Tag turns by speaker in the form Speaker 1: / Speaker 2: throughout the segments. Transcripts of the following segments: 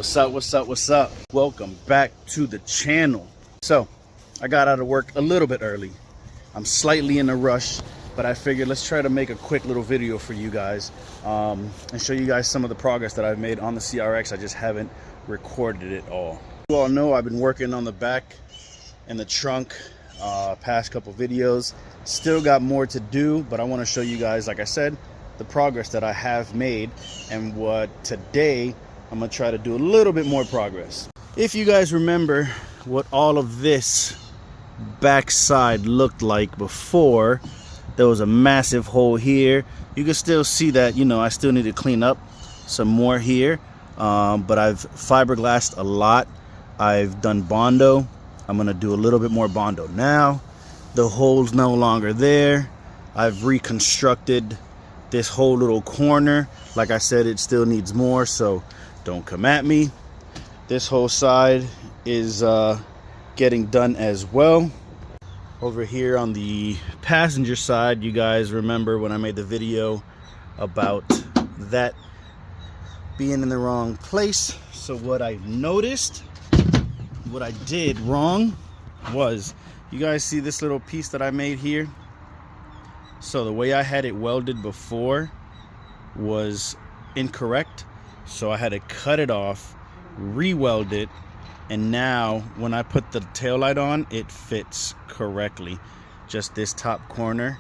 Speaker 1: What's up, what's up, what's up? Welcome back to the channel. So, I got out of work a little bit early. I'm slightly in a rush, but I figured let's try to make a quick little video for you guys and show you guys some of the progress that I've made on the CRX. I just haven't recorded it all. You all know I've been working on the back and the trunk past couple videos. Still got more to do, but I want to show you guys, like I said, the progress that I have made, and what today I'm gonna try to do a little bit more progress. If you guys remember what all of this backside looked like before, there was a massive hole here. You can still see that, you know, I still need to clean up some more here, but I've fiberglassed a lot. I've done Bondo. I'm gonna do a little bit more Bondo now. The hole's no longer there. I've reconstructed this whole little corner. Like I said, it still needs more, so don't come at me. This whole side is getting done as well. Over here on the passenger side, you guys remember when I made the video about that being in the wrong place. So what I noticed, what I did wrong was, you guys see this little piece that I made here? So the way I had it welded before was incorrect. So I had to cut it off, re-weld it, and now when I put the taillight on, it fits correctly. Just this top corner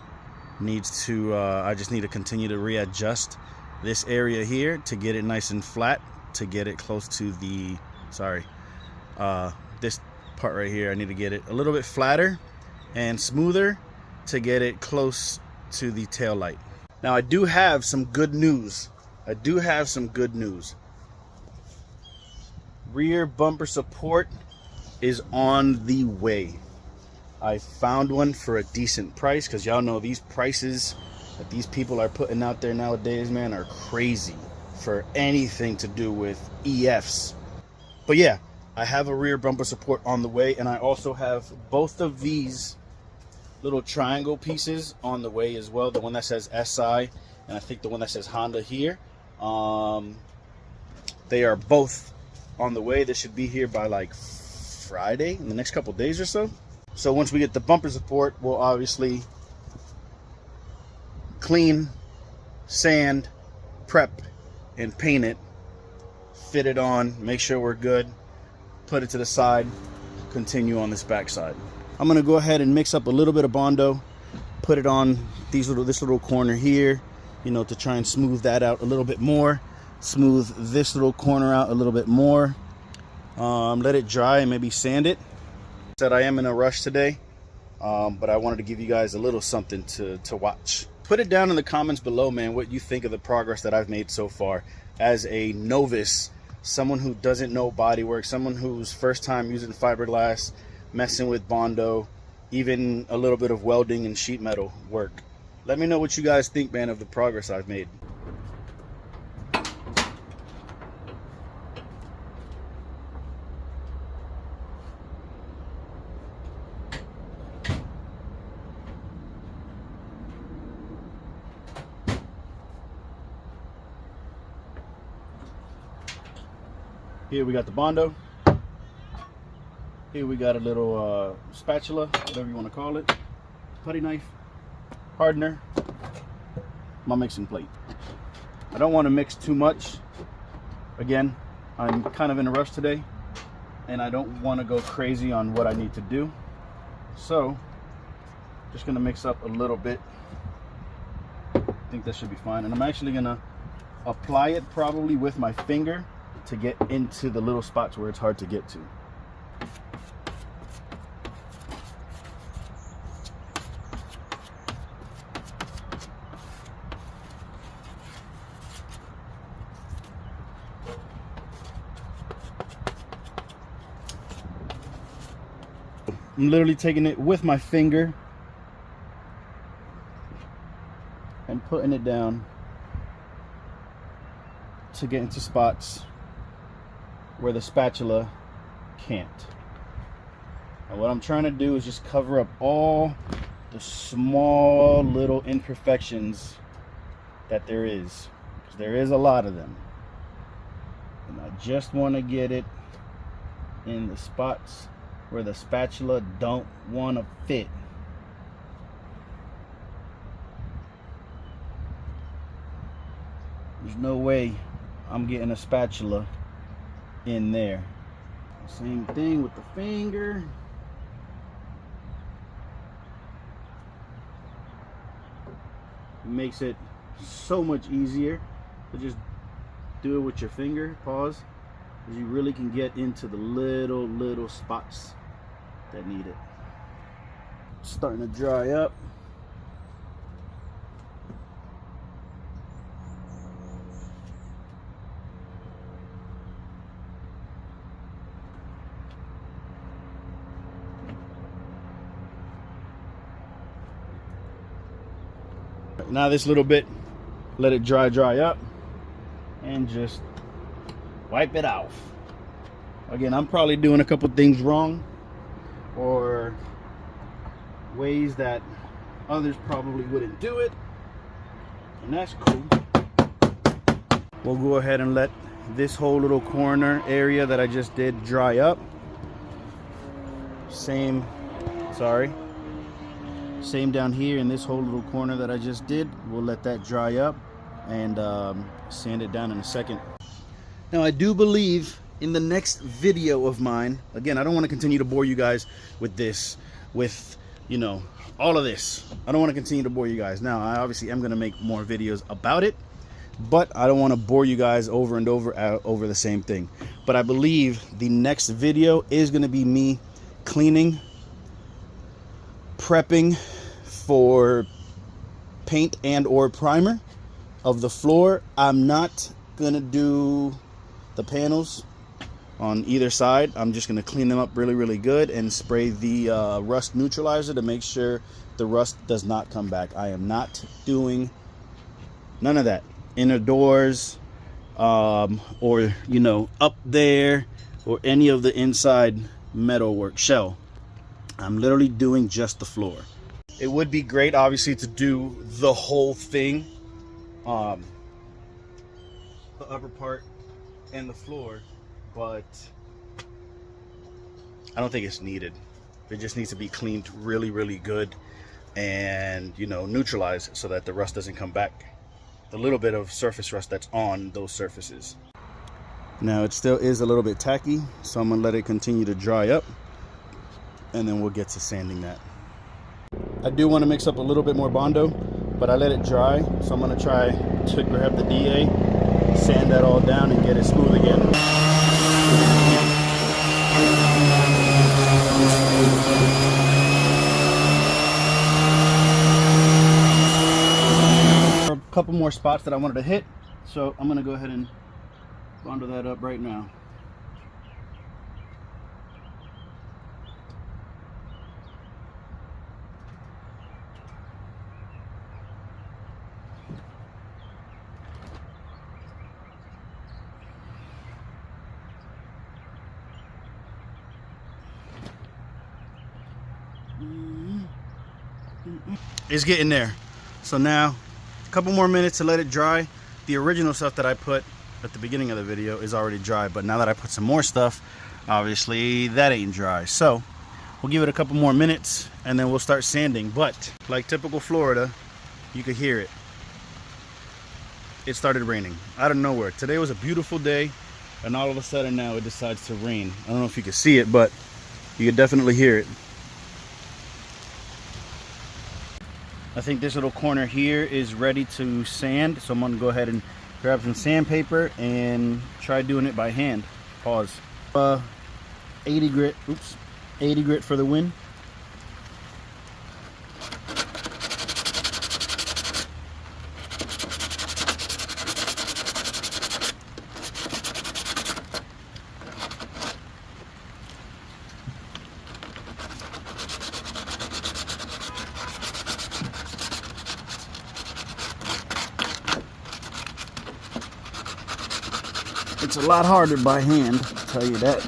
Speaker 1: needs to, I just need to continue to readjust this area here to get it nice and flat, to get it close to the, this part right here. I need to get it a little bit flatter and smoother to get it close to the tail light. Now I do have some good news. Rear bumper support is on the way. I found one for a decent price, because y'all know these prices that these people are putting out there nowadays, man, are crazy for anything to do with EFs. But yeah, I have a rear bumper support on the way, and I also have both of these little triangle pieces on the way as well. The one that says SI, and I think the one that says Honda here. They are both on the way. They should be here by like Friday, in the next couple days or so. So once we get the bumper support, we'll obviously clean, sand, prep, and paint it, fit it on, make sure we're good, put it to the side, continue on this back side. I'm gonna go ahead and mix up a little bit of Bondo, put it on this little corner here, you know, to try and smooth that out a little bit more, smooth this little corner out a little bit more, let it dry and maybe sand it. Said I am in a rush today, but I wanted to give you guys a little something to watch. Put it down in the comments below, man, what you think of the progress that I've made so far as a novice, someone who doesn't know bodywork, someone who's first time using fiberglass, messing with Bondo, even a little bit of welding and sheet metal work. Let me know what you guys think, man, of the progress I've made. Here we got the Bondo. Here we got a little spatula, whatever you want to call it, putty knife, hardener, my mixing plate. I don't want to mix too much. Again, I'm kind of in a rush today, and I don't want to go crazy on what I need to do. So, just going to mix up a little bit. I think that should be fine. And I'm actually going to apply it probably with my finger to get into the little spots where it's hard to get to. I'm literally taking it with my finger and putting it down to get into spots where the spatula can't. And what I'm trying to do is just cover up all the small little imperfections that there is, because there is a lot of them. And I just want to get it in the spots where the spatula don't want to fit. There's no way I'm getting a spatula in there. Same thing with the finger. It makes it so much easier to just do it with your finger. Pause, because you really can get into the little spots that need it. It's starting to dry up. Now this little bit, let it dry up, and just wipe it off. Again, I'm probably doing a couple things wrong, or ways that others probably wouldn't do it, and that's cool. We'll go ahead and let this whole little corner area that I just did dry up. Same down here in this whole little corner that I just did. We'll let that dry up and sand it down in a second. Now I do believe in the next video of mine, again, I don't want to continue to bore you guys with this, with, you know, all of this. I don't want to continue to bore you guys. Now I obviously am going to make more videos about it, but I don't want to bore you guys over and over the same thing. But I believe the next video is going to be me cleaning, prepping for paint and or primer of the floor. I'm not gonna do the panels on either side. I'm just gonna clean them up really good and spray the rust neutralizer to make sure the rust does not come back. I am not doing none of that inner doors, or, you know, up there, or any of the inside metal work shell. I'm literally doing just the floor. It would be great, obviously, to do the whole thing, the upper part and the floor, but I don't think it's needed. It just needs to be cleaned really good and, you know, neutralized so that the rust doesn't come back. The little bit of surface rust that's on those surfaces. Now it still is a little bit tacky, so I'm gonna let it continue to dry up, and then we'll get to sanding that. I do want to mix up a little bit more Bondo, but I let it dry, so I'm going to try to grab the DA, sand that all down, and get it smooth again. A couple more spots that I wanted to hit, so I'm going to go ahead and Bondo that up right now. It's getting there. So now a couple more minutes to let it dry. The original stuff that I put at the beginning of the video is already dry, but now that I put some more stuff, obviously that ain't dry. So we'll give it a couple more minutes and then we'll start sanding. But like typical Florida, you could hear it. It started raining out of nowhere. Today was a beautiful day, and all of a sudden now it decides to rain. I don't know if you can see it, but you can definitely hear it. I think this little corner here is ready to sand, so I'm gonna go ahead and grab some sandpaper and try doing it by hand. Pause. 80 grit, oops, 80 grit for the win. It's a lot harder by hand, I'll tell you that.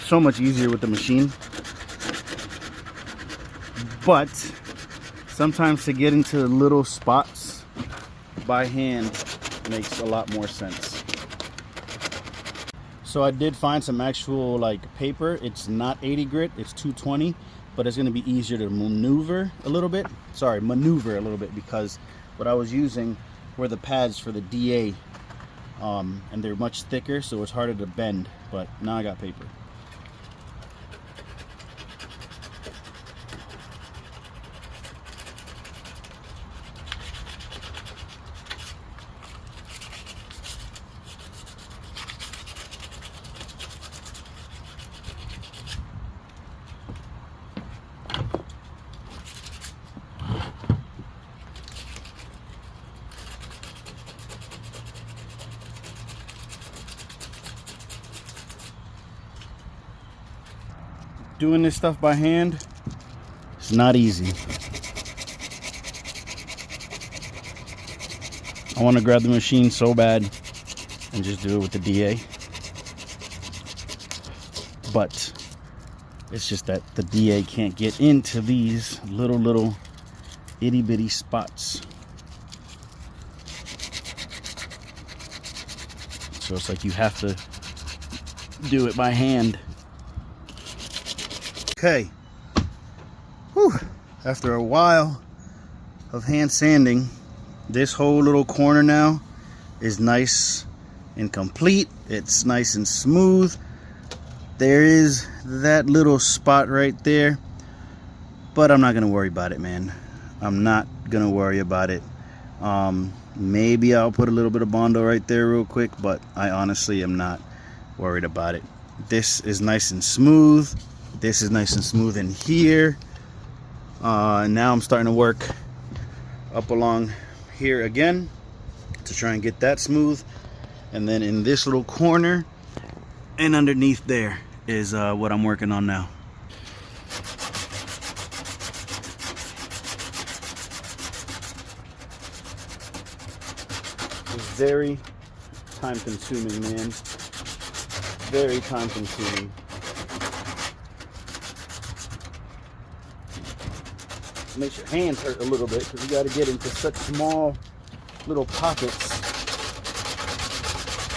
Speaker 1: So much easier with the machine. But sometimes to get into little spots by hand makes a lot more sense. So I did find some actual like paper. It's not 80 grit, it's 220, but it's going to be easier to maneuver a little bit. Maneuver a little bit, because what I was using were the pads for the DA, and they're much thicker, so it's harder to bend. But now I got paper. Doing this stuff by hand, it's not easy. I want to grab the machine so bad and just do it with the DA, but it's just that the DA can't get into these little itty bitty spots. So it's like you have to do it by hand. Okay, whew. After a while of hand sanding, this whole little corner now is nice and complete. It's nice and smooth. There is that little spot right there, but I'm not gonna worry about it, man. I'm not gonna worry about it. Maybe I'll put a little bit of Bondo right there real quick, but I honestly am not worried about it. This is nice and smooth. This is nice and smooth in here. Now I'm starting to work up along here again to try and get that smooth. And then in this little corner and underneath there is what I'm working on now. It's very time consuming, man. Very time consuming. Makes your hands hurt a little bit because you got to get into such small little pockets.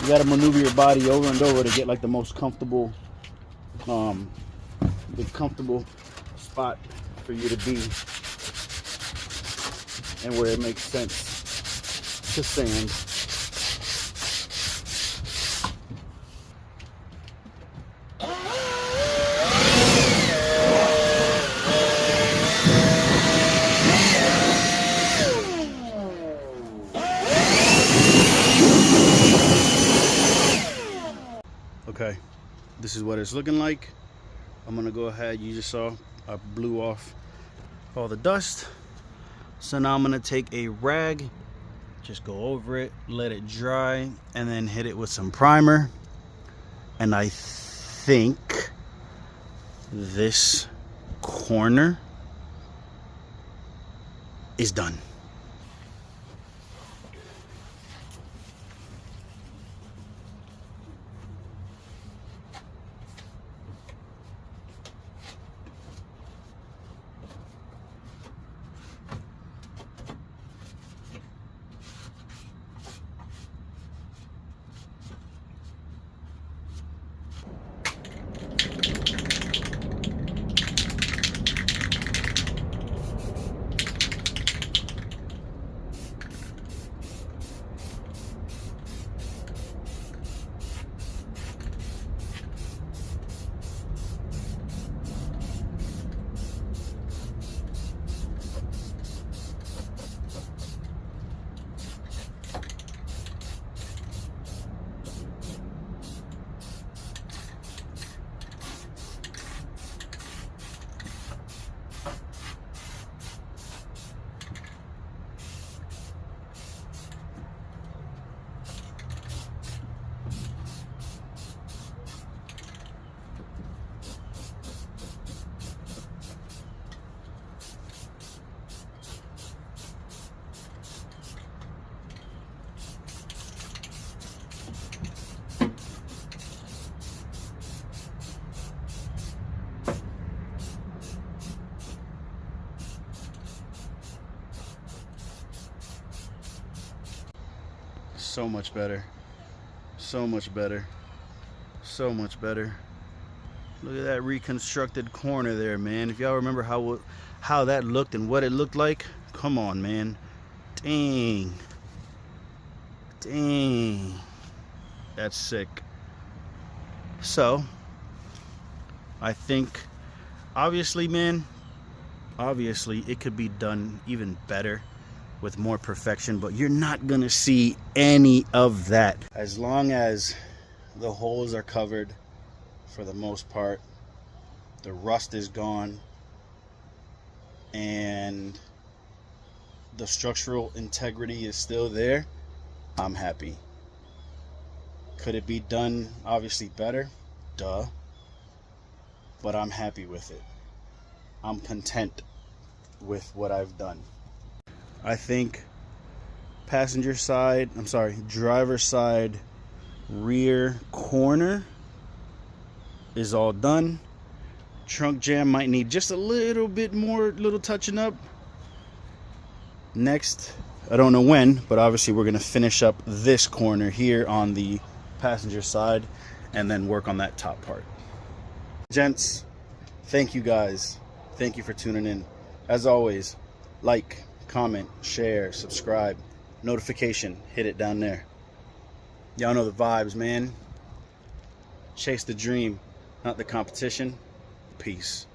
Speaker 1: You got to maneuver your body over and over to get like the most comfortable, spot for you to be, and where it makes sense to sand. Okay, this is what it's looking like. I'm gonna go ahead, you just saw I blew off all the dust. So now I'm gonna take a rag, just go over it, let it dry, and then hit it with some primer. And I think this corner is done. So much better, so much better, So much better. Look at that reconstructed corner there, man. If y'all remember how that looked and what it looked like, come on, man. Dang. Dang. That's sick. So, I think, obviously, man, obviously it could be done even better with more perfection, but you're not gonna see any of that. As long as the holes are covered for the most part, the rust is gone, and the structural integrity is still there, I'm happy. Could it be done obviously better? Duh. But I'm happy with it. I'm content with what I've done. I think driver's side rear corner is all done. Trunk jam might need just a little bit more, little touching up. Next, I don't know when, but obviously we're gonna finish up this corner here on the passenger side and then work on that top part. Gents, thank you guys. Thank you for tuning in. As always, like, comment, share, subscribe, notification, hit it down there. Y'all know the vibes, man. Chase the dream, not the competition. Peace.